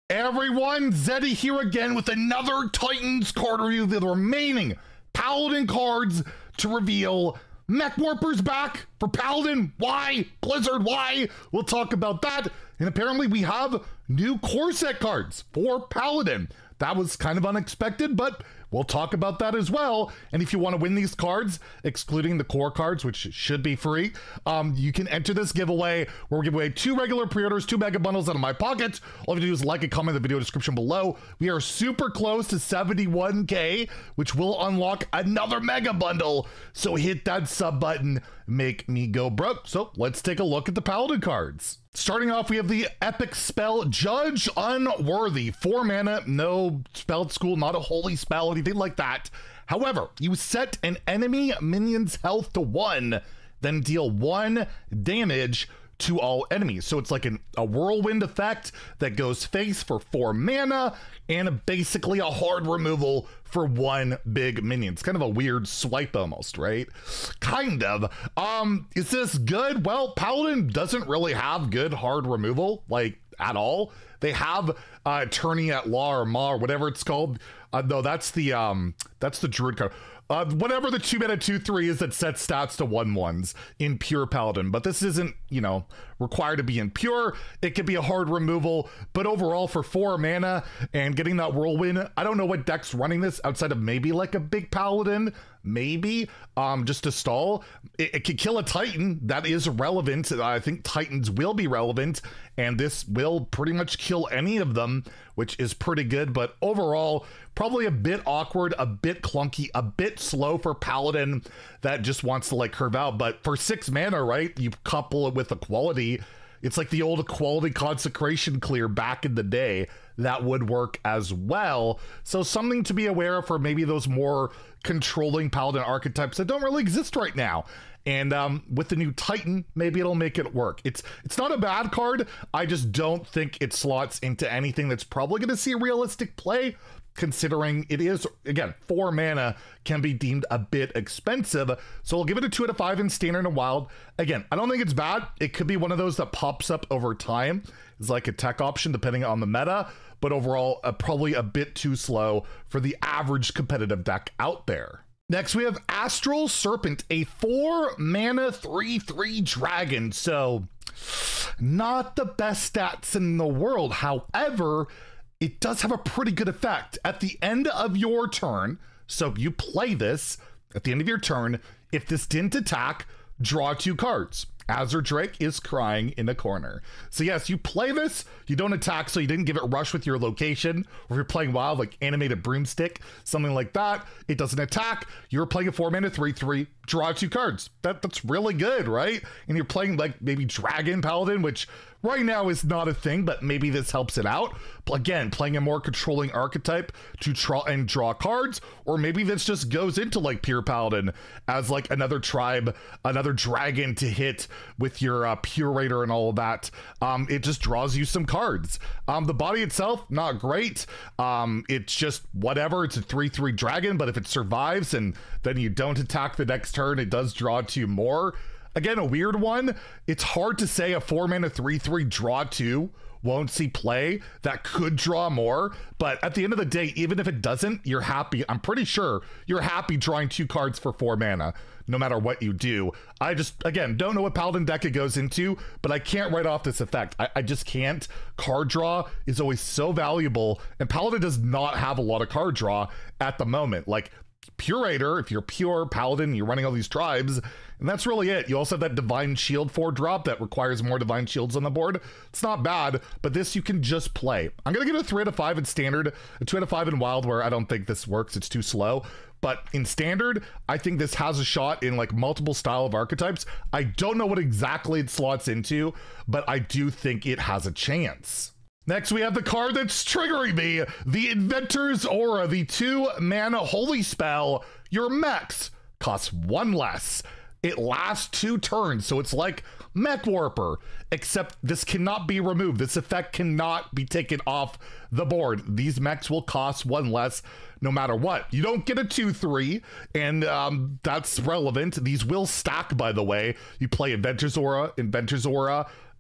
Everyone, Zeddy here again with another Titans card review. The remaining Paladin cards to reveal. Mech Warper's back for Paladin. Why? Blizzard, why? We'll talk about that. And apparently we have new core set cards for Paladin. That was kind of unexpected, but we'll talk about that as well. And if you want to win these cards, excluding the core cards, which should be free, you can enter this giveaway where we give away 2 regular pre-orders, 2 mega bundles out of my pocket. All you have to do is like and comment in the video description below. We are super close to 71K, which will unlock another mega bundle. So hit that sub button, make me go broke. So let's take a look at the Paladin cards. Starting off, we have the epic spell Judge Unworthy. 4 mana, no spell school, not a holy spell, anything like that. However, you set an enemy minion's health to 1, then deal 1 damage to all enemies. So it's like a whirlwind effect that goes face for 4 mana and basically a hard removal for 1 big minion. It's kind of a weird swipe almost, right? Kind of. Is this good? Well, Paladin doesn't really have good hard removal, like at all. They have Attorney at Law or Ma or whatever it's called. No, that's the Druid card. Whatever the 2 mana 2/3 is that sets stats to 1/1s in pure Paladin, but this isn't, you know, required to be in pure. It could be a hard removal, but overall for 4 mana and getting that whirlwind, I don't know what deck's running this outside of maybe like a big Paladin, maybe just to stall. It could kill a Titan. That is relevant. I think Titans will be relevant, and this will pretty much kill any of them, which is pretty good, but overall probably a bit awkward, a bit clunky, a bit slow for Paladin that just wants to like curve out. But for 6 mana, right, you couple it with equality. It's like the old equality consecration clear back in the day. That would work as well. So something to be aware of for maybe those more controlling Paladin archetypes that don't really exist right now. And with the new Titan, maybe it'll make it work. It's not a bad card. I just don't think it slots into anything that's probably going to see realistic play, considering it is, again, 4 mana can be deemed a bit expensive. So I'll give it a 2 out of 5 in standard and wild. Again, I don't think it's bad. It could be one of those that pops up over time. It's like a tech option depending on the meta, but overall probably a bit too slow for the average competitive deck out there. Next, we have Astral Serpent, a 4 mana 3/3 dragon. So not the best stats in the world. However, it does have a pretty good effect. At the end of your turn, so you play this, at the end of your turn, if this didn't attack, draw 2 cards. Azure Drake is crying in a corner. So yes, you play this, you don't attack, so you didn't give it rush with your location, or if you're playing wild, like animated broomstick, something like that, it doesn't attack, you're playing a 4 mana 3/3, draw 2 cards. That's really good, right? And you're playing like maybe Dragon Paladin, which right now is not a thing, but maybe this helps it out. Again, playing a more controlling archetype to try and draw cards, or maybe this just goes into like pure Paladin as like another tribe, another dragon to hit with your Purator and all of that. It just draws you some cards. The body itself, not great. It's just whatever. It's a 3/3 dragon, but if it survives and then you don't attack the next turn, it does draw 2 more. Again, a weird one. It's hard to say a 4 mana 3/3 draw 2 won't see play. That could draw more, but at the end of the day, even if it doesn't, you're happy. I'm pretty sure you're happy drawing 2 cards for 4 mana, no matter what you do. I just, again, don't know what Paladin deck it goes into, but I can't write off this effect. I just can't. Card draw is always so valuable, and Paladin does not have a lot of card draw at the moment. Like, Purator, if you're pure Paladin, you're running all these tribes, and that's really it. You also have that Divine Shield 4-drop that requires more Divine Shields on the board. It's not bad, but this you can just play. I'm gonna give it a 3 out of 5 in standard, a 2 out of 5 in wild, where I don't think this works. It's too slow. But in standard, I think this has a shot in like multiple style of archetypes. I don't know what exactly it slots into, but I do think it has a chance. Next, we have the card that's triggering me, the Inventors Aura, the 2 mana holy spell. Your mechs cost 1 less. It lasts 2 turns, so it's like Mech Warper, except this cannot be removed. This effect cannot be taken off the board. These mechs will cost 1 less no matter what. You don't get a 2/3, and that's relevant. These will stack, by the way. You play Inventors Aura,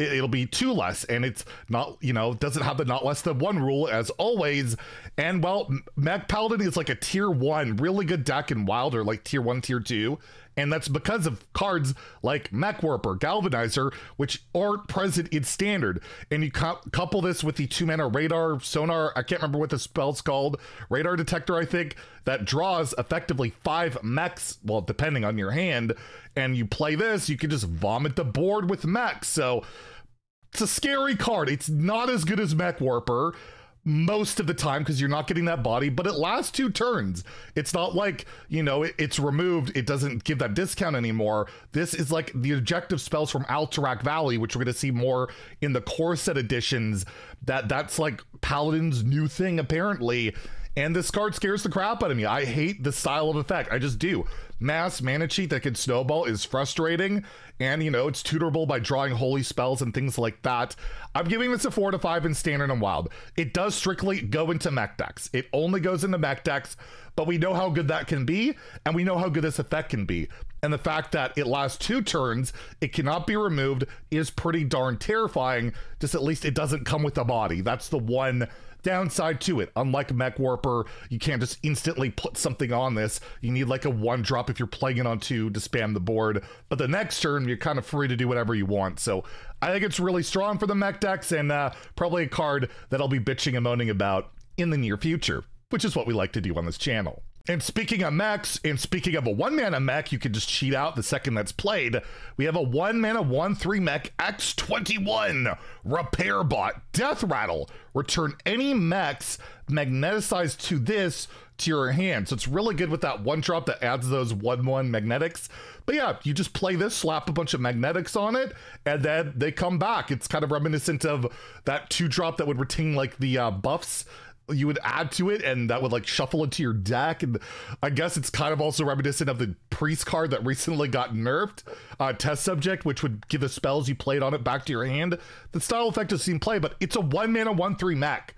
it'll be 2 less, and it's not, you know, doesn't have the not less than 1 rule as always. And well, Mech Paladin is like a tier 1 really good deck in Wild, or like tier 1 tier 2, and that's because of cards like Mech Warper, Galvanizer, which aren't present in Standard. And you couple this with the 2-mana Radar, Sonar, I can't remember what the spell's called, Radar Detector, I think, that draws effectively 5 mechs, well, depending on your hand, and you play this, you can just vomit the board with mechs. So it's a scary card. It's not as good as Mech Warper most of the time because you're not getting that body, but it lasts 2 turns. It's not like, you know, it's removed, it doesn't give that discount anymore. This is like the objective spells from Alterac Valley, which we're going to see more in the core set editions. That's like Paladin's new thing apparently, and this card scares the crap out of me. I hate the style of effect, I just do. Mass mana cheat that can snowball is frustrating, and you know, it's tutorable by drawing holy spells and things like that. I'm giving this a 4 to 5 in Standard and Wild. It does strictly go into mech decks. It only goes into mech decks, but we know how good that can be, and we know how good this effect can be. And the fact that it lasts 2 turns, it cannot be removed, is pretty darn terrifying. Just at least it doesn't come with a body. That's the one downside to it. Unlike Mech Warper, you can't just instantly put something on this. You need like a 1-drop if you're playing it on 2 to spam the board, but the next turn you're kind of free to do whatever you want. So I think it's really strong for the mech decks, and probably a card that I'll be bitching and moaning about in the near future, which is what we like to do on this channel. And speaking of mechs, and speaking of a 1-mana mech, you can just cheat out the second that's played. We have a 1-mana 1/3 mech X21 Repair Bot Death Rattle. Return any mechs magneticized to this to your hand. So it's really good with that 1-drop that adds those 1/1 magnetics. But yeah, you just play this, slap a bunch of magnetics on it, and then they come back. It's kind of reminiscent of that 2-drop that would retain like the buffs you would add to it, and that would like shuffle into your deck. And I guess it's kind of also reminiscent of the priest card that recently got nerfed, Test Subject, which would give the spells you played on it back to your hand. The style effect doesn't seem play, but it's a 1-mana 1/3 mech.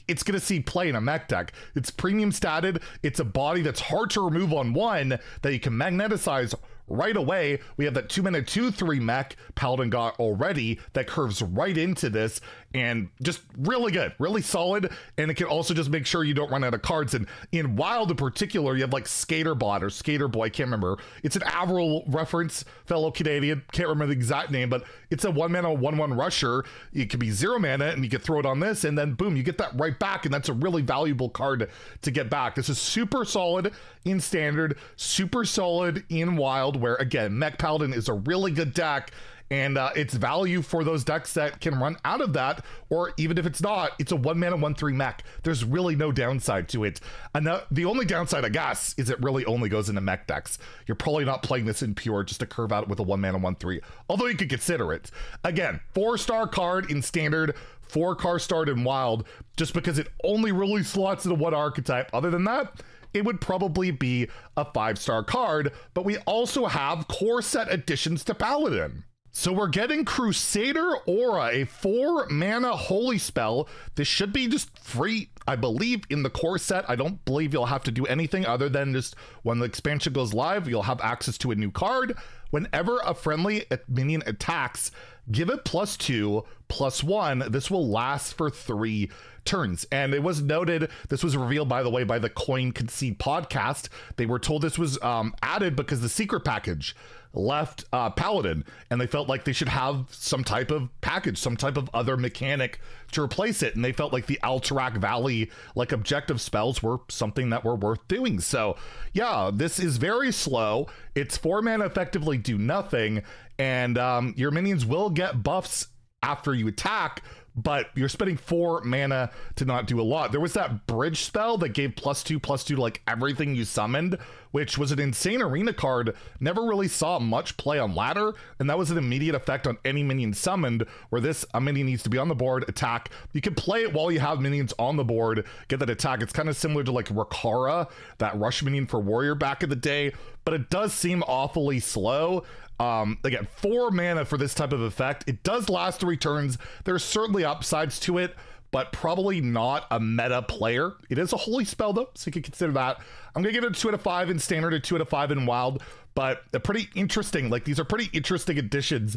It's going to see play in a mech deck. It's premium statted. It's a body that's hard to remove on 1 that you can magneticize right away. We have that 2-mana 2/3 mech Paladin got already that curves right into this, and just really good, really solid. And it can also just make sure you don't run out of cards. And in Wild in particular, you have like Skaterbot or Skater Boy, I can't remember. It's an Avril reference, fellow Canadian, can't remember the exact name, but it's a 1-mana 1/1 rusher. It can be 0 mana, and you can throw it on this, and then boom, you get that right back, and that's a really valuable card to get back. This is super solid in Standard, super solid in Wild, where again, Mech Paladin is a really good deck, and it's value for those decks that can run out of that, or even if it's not, it's a 1-mana 1/3 mech. There's really no downside to it. And the only downside, I guess, is it really only goes into mech decks. You're probably not playing this in pure just to curve out with a 1-mana 1/3, although you could consider it. Again, 4-star card in Standard, 4-star card in Wild, just because it only really slots into one archetype. Other than that, it would probably be a 5-star card, but we also have core set additions to Paladin. So we're getting Crusader Aura, a 4-mana holy spell. This should be just free, I believe, in the core set. I don't believe you'll have to do anything other than just when the expansion goes live, you'll have access to a new card. Whenever a friendly minion attacks, give it +2/+1. This will last for 3 turns. And it was noted, this was revealed, by the way, by the Coin Concede podcast. They were told this was added because the secret package left Paladin, and they felt like they should have some type of package, some type of other mechanic to replace it. And they felt like the Alterac Valley like objective spells were something that were worth doing. So yeah, this is very slow. It's 4 mana, effectively do nothing, and your minions will get buffs after you attack, but you're spending 4 mana to not do a lot. There was that bridge spell that gave +2/+2 to like everything you summoned, which was an insane arena card. Never really saw much play on ladder, and that was an immediate effect on any minion summoned, where this a minion needs to be on the board, attack. You can play it while you have minions on the board, get that attack. It's kind of similar to like Rakara, that rush minion for warrior back in the day, but it does seem awfully slow. Again, 4 mana for this type of effect. It does last 3 turns. There's certainly upsides to it, but probably not a meta player. It is a holy spell though, so you can consider that. I'm gonna give it a 2 out of 5 in standard, a 2 out of 5 in wild, but a pretty interesting, like these are pretty interesting additions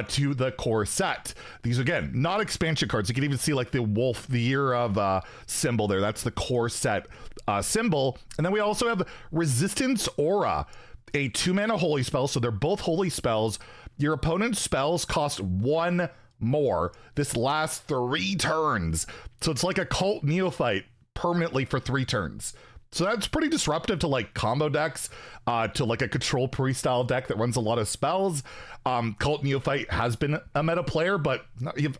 to the core set. These, again, not expansion cards. You can even see like the wolf, the year of symbol there. That's the core set symbol. And then we also have Resistance Aura, a 2-mana holy spell. So they're both holy spells. Your opponent's spells cost 1 more. This lasts 3 turns. So it's like a cult neophyte permanently for 3 turns. So that's pretty disruptive to like combo decks, to like a control priest style deck that runs a lot of spells. Cult Neophyte has been a meta player, but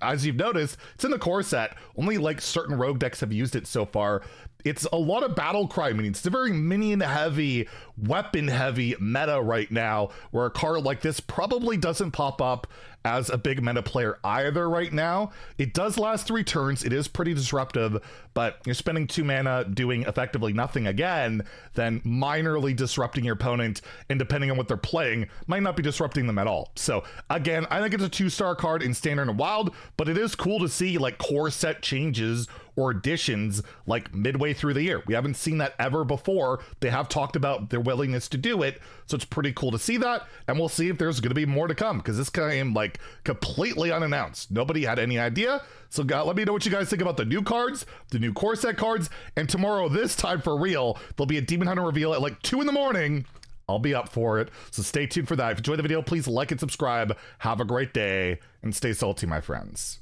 as you've noticed, it's in the core set. Only like certain rogue decks have used it so far. It's a lot of battle cry minions. It's a very minion heavy, weapon heavy meta right now, where a card like this probably doesn't pop up as a big meta player either right now. It does last 3 turns. It is pretty disruptive, but you're spending 2 mana doing effectively nothing again, then minorly disrupting your opponent, and depending on what they're playing, might not be disrupting them at all. So again, I think it's a 2-star card in standard and wild, but it is cool to see like core set changes or additions like midway through the year. We haven't seen that ever before. They have talked about their willingness to do it, so it's pretty cool to see that, and we'll see if there's going to be more to come, because this came like completely unannounced. Nobody had any idea. So let me know what you guys think about the new cards, the new core set cards, and tomorrow, this time for real, there'll be a Demon Hunter reveal at like 2 in the morning. I'll be up for it, so stay tuned for that. If you enjoyed the video, please like and subscribe. Have a great day, and stay salty, my friends.